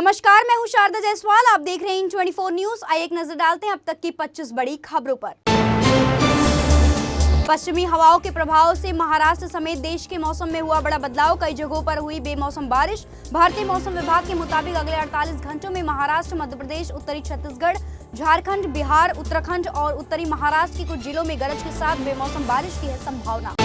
नमस्कार, मैं हूं शारदा जायसवाल। आप देख रहे हैं इन24 न्यूज। आइए एक नजर डालते हैं अब तक की 25 बड़ी खबरों पर। पश्चिमी हवाओं के प्रभाव से महाराष्ट्र समेत देश के मौसम में हुआ बड़ा बदलाव। कई जगहों पर हुई बेमौसम बारिश। भारतीय मौसम विभाग के मुताबिक अगले 48 घंटों में महाराष्ट्र, मध्य प्रदेश, उत्तरी छत्तीसगढ़, झारखंड, बिहार, उत्तराखंड और उत्तरी महाराष्ट्र के कुछ जिलों में गरज के साथ बेमौसम बारिश की है संभावना।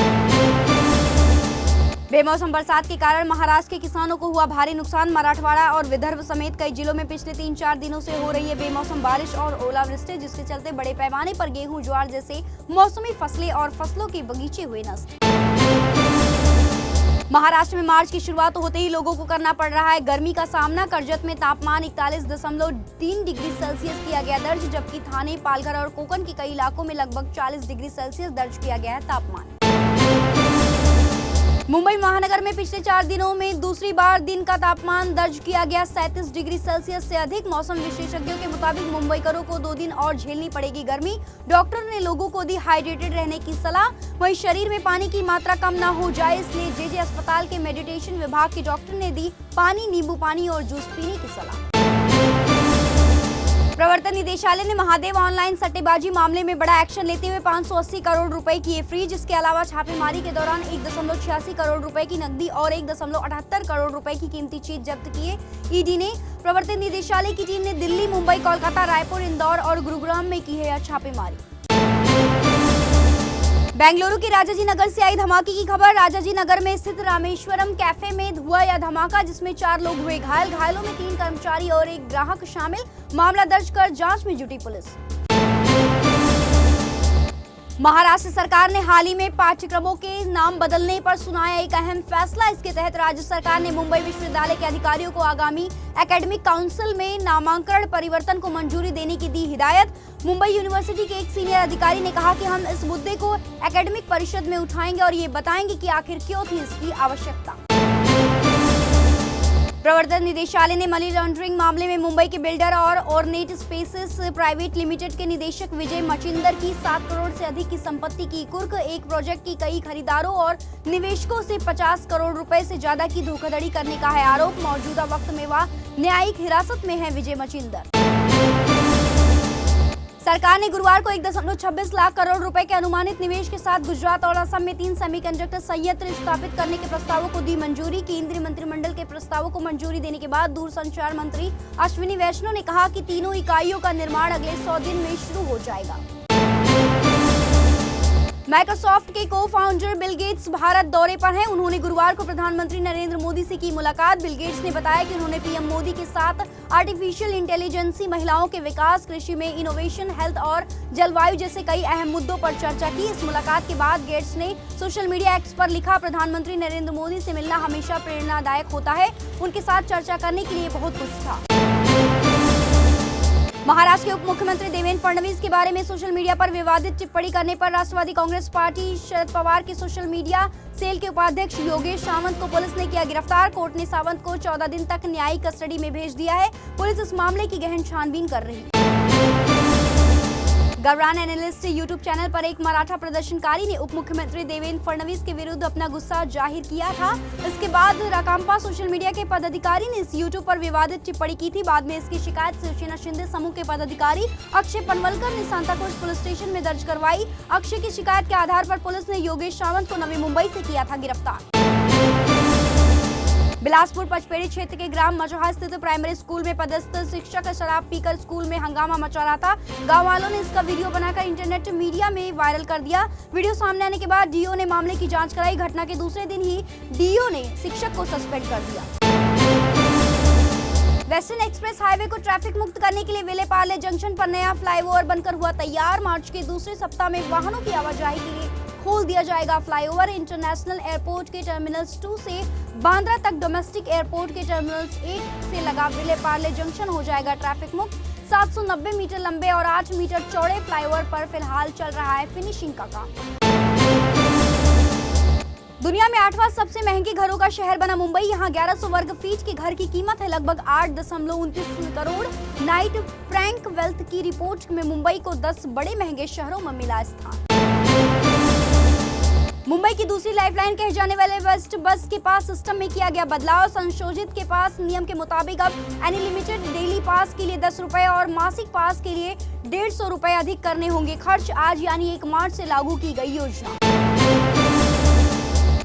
बेमौसम बरसात के कारण महाराष्ट्र के किसानों को हुआ भारी नुकसान। मराठवाड़ा और विदर्भ समेत कई जिलों में पिछले 3-4 दिनों से हो रही है बेमौसम बारिश और ओलावृष्टि, जिसके चलते बड़े पैमाने पर गेहूं, ज्वार जैसे मौसमी फसलें और फसलों के बगीचे हुए नष्ट। महाराष्ट्र में मार्च की शुरुआत होते ही लोगों को करना पड़ रहा है गर्मी का सामना। कर्जत में तापमान 41.3 डिग्री सेल्सियस किया गया दर्ज, जबकि थाने, पालघर और कोकण के कई इलाकों में लगभग 40 डिग्री सेल्सियस दर्ज किया गया है तापमान। मुंबई महानगर में पिछले 4 दिनों में दूसरी बार दिन का तापमान दर्ज किया गया 37 डिग्री सेल्सियस से अधिक। मौसम विशेषज्ञों के मुताबिक मुंबईकरों को 2 दिन और झेलनी पड़ेगी गर्मी। डॉक्टर ने लोगों को दी हाइड्रेटेड रहने की सलाह। वहीं शरीर में पानी की मात्रा कम न हो जाए, इसलिए जेजे अस्पताल के मेडिटेशन विभाग के डॉक्टर ने दी पानी, नींबू पानी और जूस पीने की सलाह। प्रवर्तन निदेशालय ने महादेव ऑनलाइन सट्टेबाजी मामले में बड़ा एक्शन लेते हुए 580 करोड़ रुपए किए फ्रीज। इसके अलावा छापेमारी के दौरान 1.86 करोड़ रुपए की नकदी और 1.78 करोड़ रुपए की कीमती चीज जब्त किए। ईडी ने प्रवर्तन निदेशालय की टीम ने दिल्ली, मुंबई, कोलकाता, रायपुर, इंदौर और गुरुग्राम में की है छापेमारी। बेंगलुरु के राजाजी नगर से आई धमाके की खबर। राजाजी नगर में स्थित रामेश्वरम कैफे में हुआ यह धमाका, जिसमें 4 लोग हुए घायल। घायलों में 3 कर्मचारी और 1 ग्राहक शामिल। मामला दर्ज कर जांच में जुटी पुलिस। महाराष्ट्र सरकार ने हाल ही में पाठ्यक्रमों के नाम बदलने पर सुनाया एक अहम फैसला। इसके तहत राज्य सरकार ने मुंबई विश्वविद्यालय के अधिकारियों को आगामी एकेडमिक काउंसिल में नामांकन परिवर्तन को मंजूरी देने की दी हिदायत। मुंबई यूनिवर्सिटी के एक सीनियर अधिकारी ने कहा कि हम इस मुद्दे को एकेडमिक परिषद में उठाएंगे और ये बताएंगे कि आखिर क्यों थी इसकी आवश्यकता। प्रवर्तन निदेशालय ने मनी लॉन्ड्रिंग मामले में मुंबई के बिल्डर और ऑर्नेट स्पेसेस प्राइवेट लिमिटेड के निदेशक विजय मचिंदर की 7 करोड़ से अधिक की संपत्ति की कुर्क। एक प्रोजेक्ट की कई खरीदारों और निवेशकों से 50 करोड़ रुपए से ज्यादा की धोखाधड़ी करने का है आरोप। मौजूदा वक्त में वह न्यायिक हिरासत में है विजय मचिंदर। सरकार ने गुरुवार को 1.26 लाख करोड़ रुपए के अनुमानित निवेश के साथ गुजरात और असम में 3 सेमीकंडक्टर संयंत्र स्थापित करने के प्रस्तावों को दी मंजूरी। केंद्रीय मंत्रिमंडल के प्रस्तावों को मंजूरी देने के बाद दूरसंचार मंत्री अश्विनी वैष्णव ने कहा कि तीनों इकाइयों का निर्माण अगले 100 दिन में शुरू हो जाएगा। माइक्रोसॉफ्ट के को-फाउंडर बिल गेट्स भारत दौरे पर हैं। उन्होंने गुरुवार को प्रधानमंत्री नरेंद्र मोदी से की मुलाकात। बिल गेट्स ने बताया कि उन्होंने पीएम मोदी के साथ आर्टिफिशियल इंटेलिजेंस, महिलाओं के विकास, कृषि में इनोवेशन, हेल्थ और जलवायु जैसे कई अहम मुद्दों पर चर्चा की। इस मुलाकात के बाद गेट्स ने सोशल मीडिया एक्स पर लिखा, प्रधानमंत्री नरेंद्र मोदी से मिलना हमेशा प्रेरणादायक होता है। उनके साथ चर्चा करने के लिए बहुत कुछ था। महाराष्ट्र के उप मुख्यमंत्री देवेंद्र फडणवीस के बारे में सोशल मीडिया पर विवादित टिप्पणी करने पर राष्ट्रवादी कांग्रेस पार्टी शरद पवार के सोशल मीडिया सेल के उपाध्यक्ष योगेश सावंत को पुलिस ने किया गिरफ्तार। कोर्ट ने सावंत को 14 दिन तक न्यायिक कस्टडी में भेज दिया है। पुलिस इस मामले की गहन छानबीन कर रही है। गवरान एनालिस्ट यूट्यूब चैनल पर एक मराठा प्रदर्शनकारी ने उप मुख्यमंत्री देवेंद्र फडणवीस के विरुद्ध अपना गुस्सा जाहिर किया था। इसके बाद राकांपा सोशल मीडिया के पदाधिकारी ने इस यूट्यूब पर विवादित टिप्पणी की थी। बाद में इसकी शिकायत शिवसेना शिंदे समूह के पदाधिकारी अक्षय पनवलकर ने सांताक्रूज पुलिस स्टेशन में दर्ज करवाई। अक्षय की शिकायत के आधार पर पुलिस ने योगेश सावंत को नवी मुंबई से किया था गिरफ्तार। बिलासपुर पचपेड़ी क्षेत्र के ग्राम मचौहा स्थित प्राइमरी स्कूल में पदस्थ शिक्षक शराब पीकर स्कूल में हंगामा मचा रहा था। गांव वालों ने इसका वीडियो बनाकर इंटरनेट मीडिया में वायरल कर दिया। वीडियो सामने आने के बाद डीओ ने मामले की जांच कराई। घटना के दूसरे दिन ही डीओ ने शिक्षक को सस्पेंड कर दिया। वेस्टर्न एक्सप्रेस हाईवे को ट्रैफिक मुक्त करने के लिए विलेपार्ले जंक्शन पर नया फ्लाईओवर बनकर हुआ तैयार। मार्च के दूसरे सप्ताह में वाहनों की आवाजाही के लिए खोल दिया जाएगा फ्लाईओवर। इंटरनेशनल एयरपोर्ट के टर्मिनल्स 2 से बांद्रा तक डोमेस्टिक एयरपोर्ट के टर्मिनल्स 1 से लगा विलेपार्ले जंक्शन हो जाएगा ट्रैफिक मुक्त। 790 मीटर लंबे और 8 मीटर चौड़े फ्लाईओवर पर फिलहाल चल रहा है फिनिशिंग का काम। दुनिया में 8वां सबसे महंगे घरों का शहर बना मुंबई। यहाँ 1100 वर्ग फीट के घर की कीमत है लगभग 8.29 करोड़। नाइट फ्रैंक वेल्थ की रिपोर्ट में मुंबई को 10 बड़े महंगे शहरों में मिला स्थान। मुंबई की दूसरी लाइफलाइन कहे जाने वाले वेस्ट बस के पास सिस्टम में किया गया बदलाव। संशोधित के पास नियम के मुताबिक अब अनलिमिटेड डेली पास के लिए 10 रुपए और मासिक पास के लिए 150 रुपए अधिक करने होंगे खर्च। आज यानी 1 मार्च से लागू की गई योजना।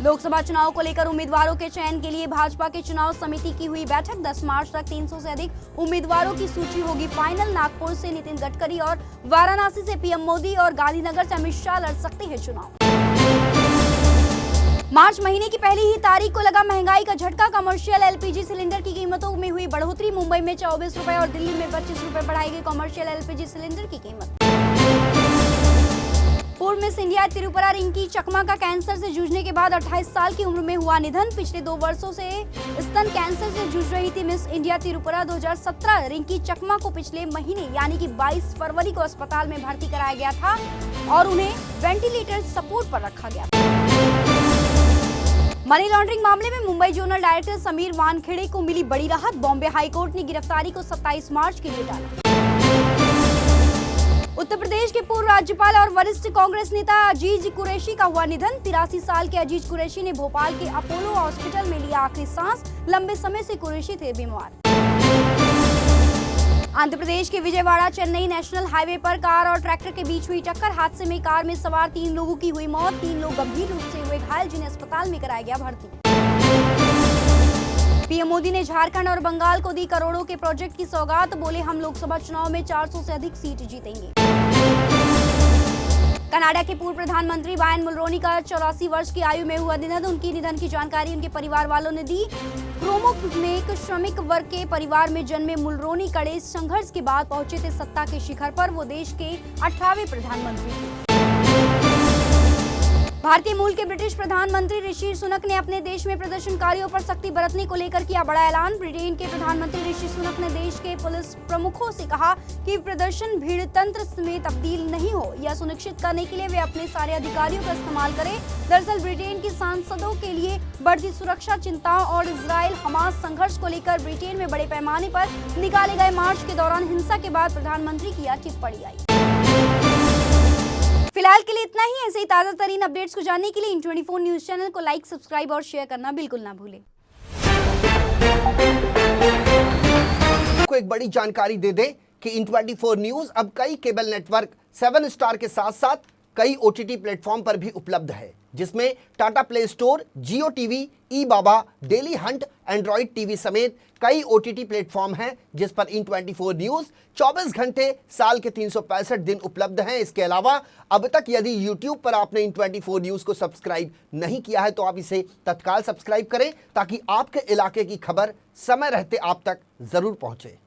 लोकसभा चुनाव को लेकर उम्मीदवारों के चयन के लिए भाजपा के चुनाव समिति की हुई बैठक। 10 मार्च तक 300 से अधिक उम्मीदवारों की सूची होगी फाइनल। नागपुर से नितिन गडकरी और वाराणसी से पीएम मोदी और गांधीनगर से अमित शाह लड़ सकते हैं चुनाव। मार्च महीने की पहली ही तारीख को लगा महंगाई का झटका। कमर्शियल एलपीजी सिलेंडर की कीमतों में हुई बढ़ोतरी। मुंबई में 24 रुपए और दिल्ली में 25 रुपए बढ़ाई गई कमर्शियल एलपीजी सिलेंडर की कीमत। पूर्व मिस इंडिया तिरुपरा रिंकी चकमा का कैंसर से जूझने के बाद 28 साल की उम्र में हुआ निधन। पिछले 2 वर्षों से स्तन कैंसर से जूझ रही थी मिस इंडिया तिरुपरा 2017 रिंकी चकमा को पिछले महीने यानी कि 22 फरवरी को अस्पताल में भर्ती कराया गया था और उन्हें वेंटिलेटर सपोर्ट पर रखा गया। मनी लॉन्ड्रिंग मामले में मुंबई जोनल डायरेक्टर समीर वानखेड़े को मिली बड़ी राहत। बॉम्बे हाईकोर्ट ने गिरफ्तारी को 27 मार्च के लिए टाला। उत्तर प्रदेश के पूर्व राज्यपाल और वरिष्ठ कांग्रेस नेता अजीज कुरैशी का हुआ निधन। 83 साल के अजीज कुरैशी ने भोपाल के अपोलो हॉस्पिटल में लिया आखिरी सांस। लंबे समय से कुरैशी थे बीमार। आंध्र प्रदेश के विजयवाड़ा चेन्नई नेशनल हाईवे पर कार और ट्रैक्टर के बीच हुई टक्कर। हादसे में कार में सवार 3 लोगों की हुई मौत। 3 लोग गंभीर रूप से हुए घायल, जिन्हें अस्पताल में कराया गया भर्ती। पीएम मोदी ने झारखंड और बंगाल को दी करोड़ों के प्रोजेक्ट की सौगात। बोले, हम लोकसभा चुनाव में 400 से अधिक सीट जीतेंगे। कनाडा के पूर्व प्रधानमंत्री वायन मुलरोनी का 84 वर्ष की आयु में हुआ निधन। उनकी निधन की जानकारी उनके परिवार वालों ने दी। क्रोमोक में एक श्रमिक वर्ग के परिवार में जन्मे मुलरोनी कड़े संघर्ष के बाद पहुंचे थे सत्ता के शिखर पर। वो देश के 18वें प्रधानमंत्री थे। भारतीय मूल के ब्रिटिश प्रधानमंत्री ऋषि सुनक ने अपने देश में प्रदर्शनकारियों पर सख्ती बरतने को लेकर किया बड़ा ऐलान। ब्रिटेन के प्रधानमंत्री ऋषि सुनक ने देश के पुलिस प्रमुखों से कहा कि प्रदर्शन भीड़ तंत्र में तब्दील नहीं हो। यह सुनिश्चित करने के लिए वे अपने सारे अधिकारियों का इस्तेमाल करें। दरअसल ब्रिटेन के सांसदों के लिए बढ़ती सुरक्षा चिंताओं और इजराइल हमास संघर्ष को लेकर ब्रिटेन में बड़े पैमाने पर निकाले गए मार्च के दौरान हिंसा के बाद प्रधानमंत्री की यह टिप्पणी आई। फिलहाल के लिए इतना ही। ऐसे ही ताजा तरीन अपडेट्स को जानने के लिए इन24 न्यूज चैनल को लाइक, सब्सक्राइब और शेयर करना बिल्कुल ना भूलें। को एक बड़ी जानकारी दे दें कि इन24 न्यूज अब कई केबल नेटवर्क 7 स्टार के साथ साथ कई OTT प्लेटफॉर्म पर भी उपलब्ध है, जिसमें टाटा प्ले स्टोर, जियो टीवी, ई बाबा, डेली हंट, एंड्रॉइड टीवी समेत कई OTT प्लेटफॉर्म हैं जिस पर इन24 न्यूज 24 घंटे साल के 365 दिन उपलब्ध हैं। इसके अलावा अब तक यदि YouTube पर आपने इन24 न्यूज को सब्सक्राइब नहीं किया है तो आप इसे तत्काल सब्सक्राइब करें ताकि आपके इलाके की खबर समय रहते आप तक जरूर पहुंचे।